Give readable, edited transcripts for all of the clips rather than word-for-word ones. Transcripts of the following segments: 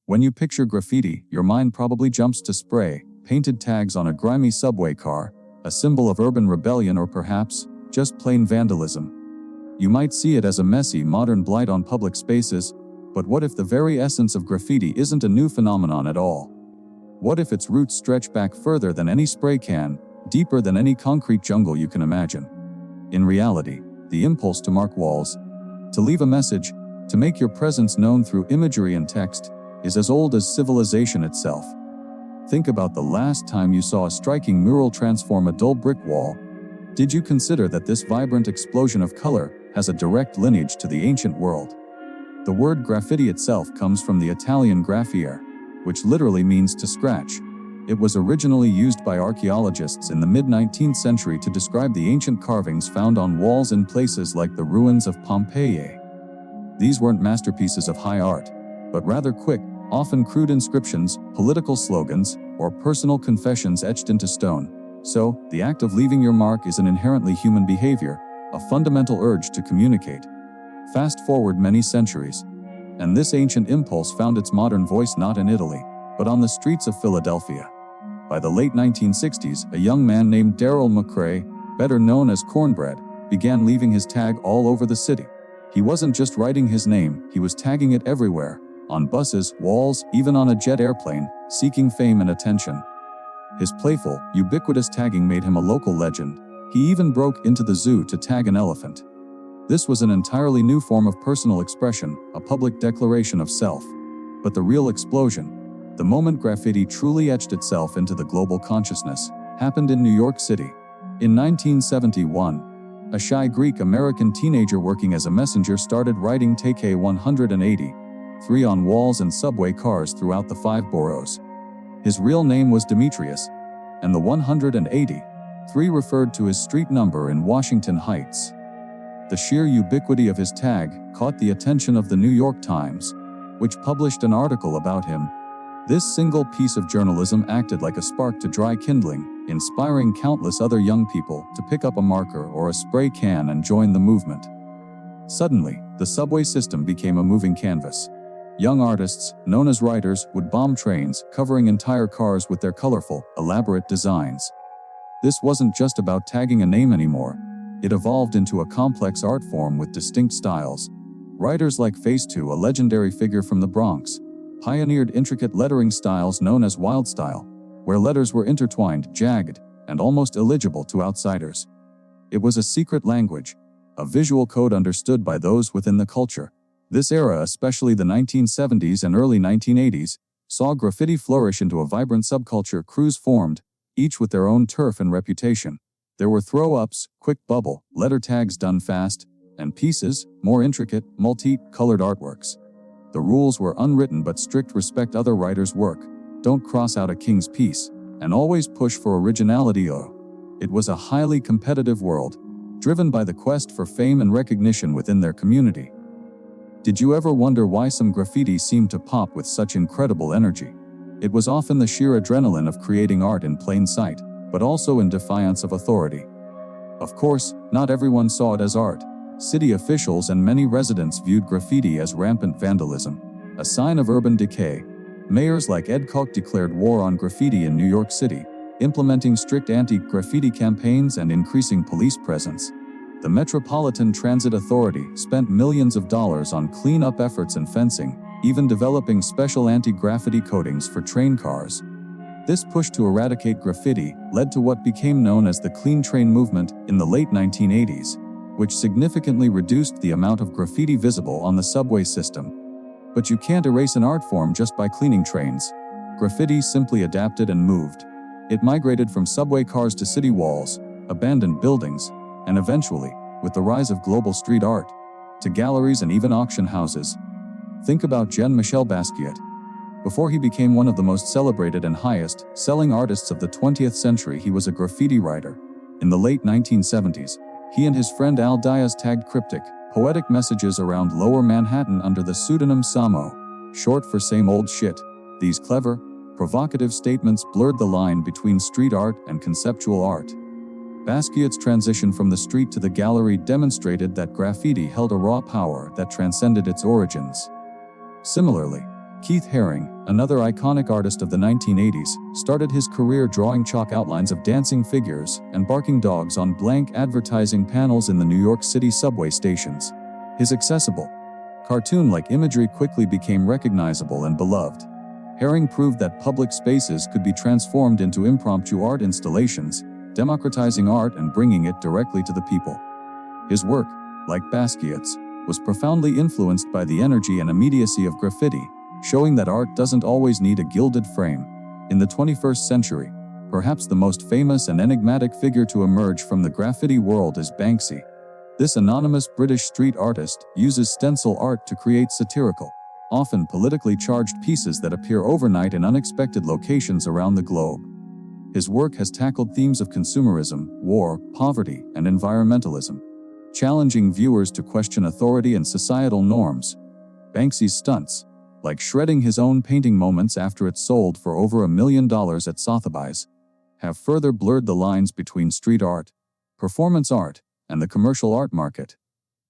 When you picture graffiti, your mind probably jumps to spray, painted tags on a grimy subway car, a symbol of urban rebellion, or perhaps just plain vandalism. You might see it as a messy, modern blight on public spaces, but what if the very essence of graffiti isn't a new phenomenon at all? What if its roots stretch back further than any spray can, deeper than any concrete jungle you can imagine? In reality, the impulse to mark walls, to leave a message, to make your presence known through imagery and text, is as old as civilization itself. Think about the last time you saw a striking mural transform a dull brick wall. Did you consider that this vibrant explosion of color has a direct lineage to the ancient world? The word graffiti itself comes from the Italian graffiare, which literally means to scratch. It was originally used by archaeologists in the mid-19th century to describe the ancient carvings found on walls in places like the ruins of Pompeii. These weren't masterpieces of high art, but rather quick, often crude inscriptions, political slogans, or personal confessions etched into stone. So, the act of leaving your mark is an inherently human behavior, a fundamental urge to communicate. Fast forward many centuries, and this ancient impulse found its modern voice not in Italy, but on the streets of Philadelphia. By the late 1960s, a young man named Darryl McCray, better known as Cornbread, began leaving his tag all over the city. He wasn't just writing his name, he was tagging it everywhere, on buses, walls, even on a jet airplane, seeking fame and attention. His playful, ubiquitous tagging made him a local legend. He even broke into the zoo to tag an elephant. This was an entirely new form of personal expression, a public declaration of self. But the real explosion, the moment graffiti truly etched itself into the global consciousness, happened in New York City. In 1971, a shy Greek-American teenager working as a messenger started writing TAKI 183 on walls and subway cars throughout the 5 boroughs. His real name was Demetrius, and the 183 referred to his street number in Washington Heights. The sheer ubiquity of his tag caught the attention of the New York Times, which published an article about him. This single piece of journalism acted like a spark to dry kindling, inspiring countless other young people to pick up a marker or a spray can and join the movement. Suddenly, the subway system became a moving canvas. Young artists, known as writers, would bomb trains, covering entire cars with their colorful, elaborate designs. This wasn't just about tagging a name anymore. It evolved into a complex art form with distinct styles. Writers like Phase 2, a legendary figure from the Bronx, pioneered intricate lettering styles known as Wildstyle, where letters were intertwined, jagged, and almost illegible to outsiders. It was a secret language, a visual code understood by those within the culture. This era, especially the 1970s and early 1980s, saw graffiti flourish into a vibrant subculture. Crews formed, each with their own turf and reputation. There were throw-ups, quick bubble, letter tags done fast, and pieces, more intricate, multi-colored artworks. The rules were unwritten but strict: respect other writers' work, don't cross out a king's piece, and always push for originality. It was a highly competitive world, driven by the quest for fame and recognition within their community. Did you ever wonder why some graffiti seemed to pop with such incredible energy? It was often the sheer adrenaline of creating art in plain sight, but also in defiance of authority. Of course, not everyone saw it as art. City officials and many residents viewed graffiti as rampant vandalism, a sign of urban decay. Mayors like Ed Koch declared war on graffiti in New York City, implementing strict anti-graffiti campaigns and increasing police presence. The Metropolitan Transit Authority spent millions of dollars on clean-up efforts and fencing, even developing special anti-graffiti coatings for train cars. This push to eradicate graffiti led to what became known as the Clean Train movement in the late 1980s, which significantly reduced the amount of graffiti visible on the subway system. But you can't erase an art form just by cleaning trains. Graffiti simply adapted and moved. It migrated from subway cars to city walls, abandoned buildings, and eventually, with the rise of global street art, to galleries and even auction houses. Think about Jean-Michel Basquiat. Before he became one of the most celebrated and highest-selling artists of the 20th century, he was a graffiti writer. In the late 1970s, he and his friend Al Diaz tagged cryptic, poetic messages around Lower Manhattan under the pseudonym SAMO, short for same old shit. These clever, provocative statements blurred the line between street art and conceptual art. Basquiat's transition from the street to the gallery demonstrated that graffiti held a raw power that transcended its origins. Similarly, Keith Haring, another iconic artist of the 1980s, started his career drawing chalk outlines of dancing figures and barking dogs on blank advertising panels in the New York City subway stations. His accessible, cartoon-like imagery quickly became recognizable and beloved. Haring proved that public spaces could be transformed into impromptu art installations, democratizing art and bringing it directly to the people. His work, like Basquiat's, was profoundly influenced by the energy and immediacy of graffiti, showing that art doesn't always need a gilded frame. In the 21st century, perhaps the most famous and enigmatic figure to emerge from the graffiti world is Banksy. This anonymous British street artist uses stencil art to create satirical, often politically charged pieces that appear overnight in unexpected locations around the globe. His work has tackled themes of consumerism, war, poverty, and environmentalism, challenging viewers to question authority and societal norms. Banksy's stunts, like shredding his own painting moments after it sold for over $1 million at Sotheby's, have further blurred the lines between street art, performance art, and the commercial art market.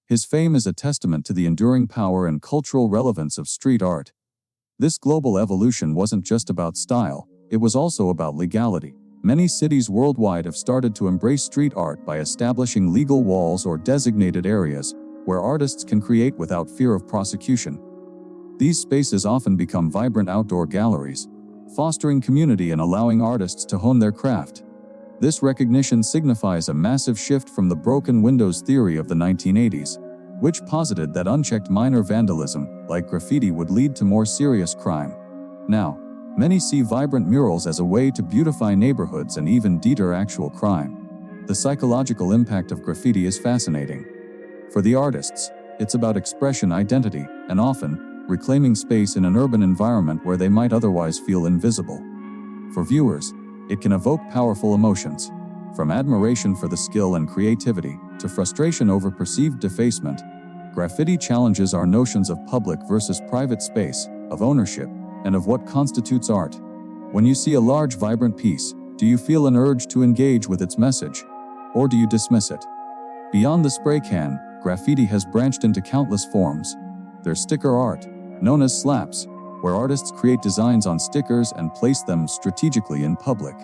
His fame is a testament to the enduring power and cultural relevance of street art. This global evolution wasn't just about style, it was also about legality. Many cities worldwide have started to embrace street art by establishing legal walls or designated areas where artists can create without fear of prosecution. These spaces often become vibrant outdoor galleries, fostering community and allowing artists to hone their craft. This recognition signifies a massive shift from the broken windows theory of the 1980s, which posited that unchecked minor vandalism, like graffiti, would lead to more serious crime. Now, many see vibrant murals as a way to beautify neighborhoods and even deter actual crime. The psychological impact of graffiti is fascinating. For the artists, it's about expression, identity, and often, reclaiming space in an urban environment where they might otherwise feel invisible. For viewers, it can evoke powerful emotions, from admiration for the skill and creativity to frustration over perceived defacement. Graffiti challenges our notions of public versus private space, of ownership, and of what constitutes art. When you see a large, vibrant piece, do you feel an urge to engage with its message? Or do you dismiss it? Beyond the spray can, graffiti has branched into countless forms. There's sticker art, known as slaps, where artists create designs on stickers and place them strategically in public.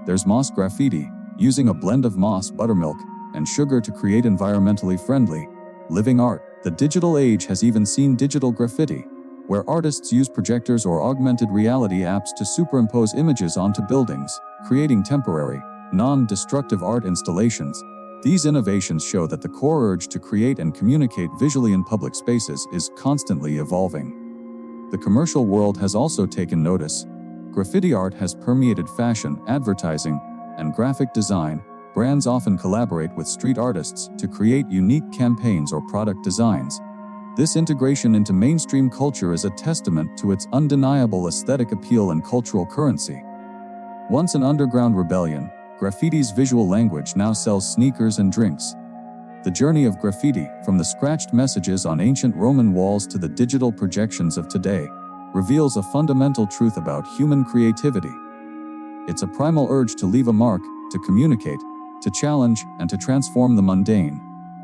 There's moss graffiti, using a blend of moss, buttermilk, and sugar to create environmentally friendly, living art. The digital age has even seen digital graffiti, where artists use projectors or augmented reality apps to superimpose images onto buildings, creating temporary, non-destructive art installations. These innovations show that the core urge to create and communicate visually in public spaces is constantly evolving. The commercial world has also taken notice. Graffiti art has permeated fashion, advertising, and graphic design. Brands often collaborate with street artists to create unique campaigns or product designs. This integration into mainstream culture is a testament to its undeniable aesthetic appeal and cultural currency. Once an underground rebellion, graffiti's visual language now sells sneakers and drinks. The journey of graffiti, from the scratched messages on ancient Roman walls to the digital projections of today, reveals a fundamental truth about human creativity. It's a primal urge to leave a mark, to communicate, to challenge, and to transform the mundane.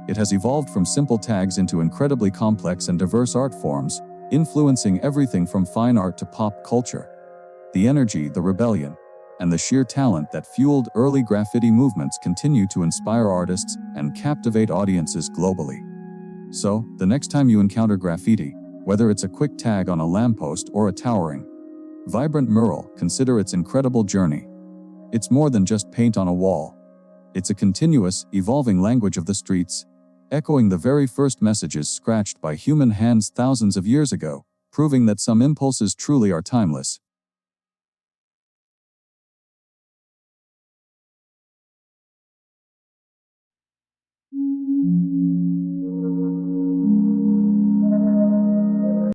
It has evolved from simple tags into incredibly complex and diverse art forms, influencing everything from fine art to pop culture. The energy, the rebellion, and the sheer talent that fueled early graffiti movements continue to inspire artists and captivate audiences globally. So, the next time you encounter graffiti, whether it's a quick tag on a lamppost or a towering, vibrant mural, consider its incredible journey. It's more than just paint on a wall. It's a continuous, evolving language of the streets, echoing the very first messages scratched by human hands thousands of years ago, proving that some impulses truly are timeless.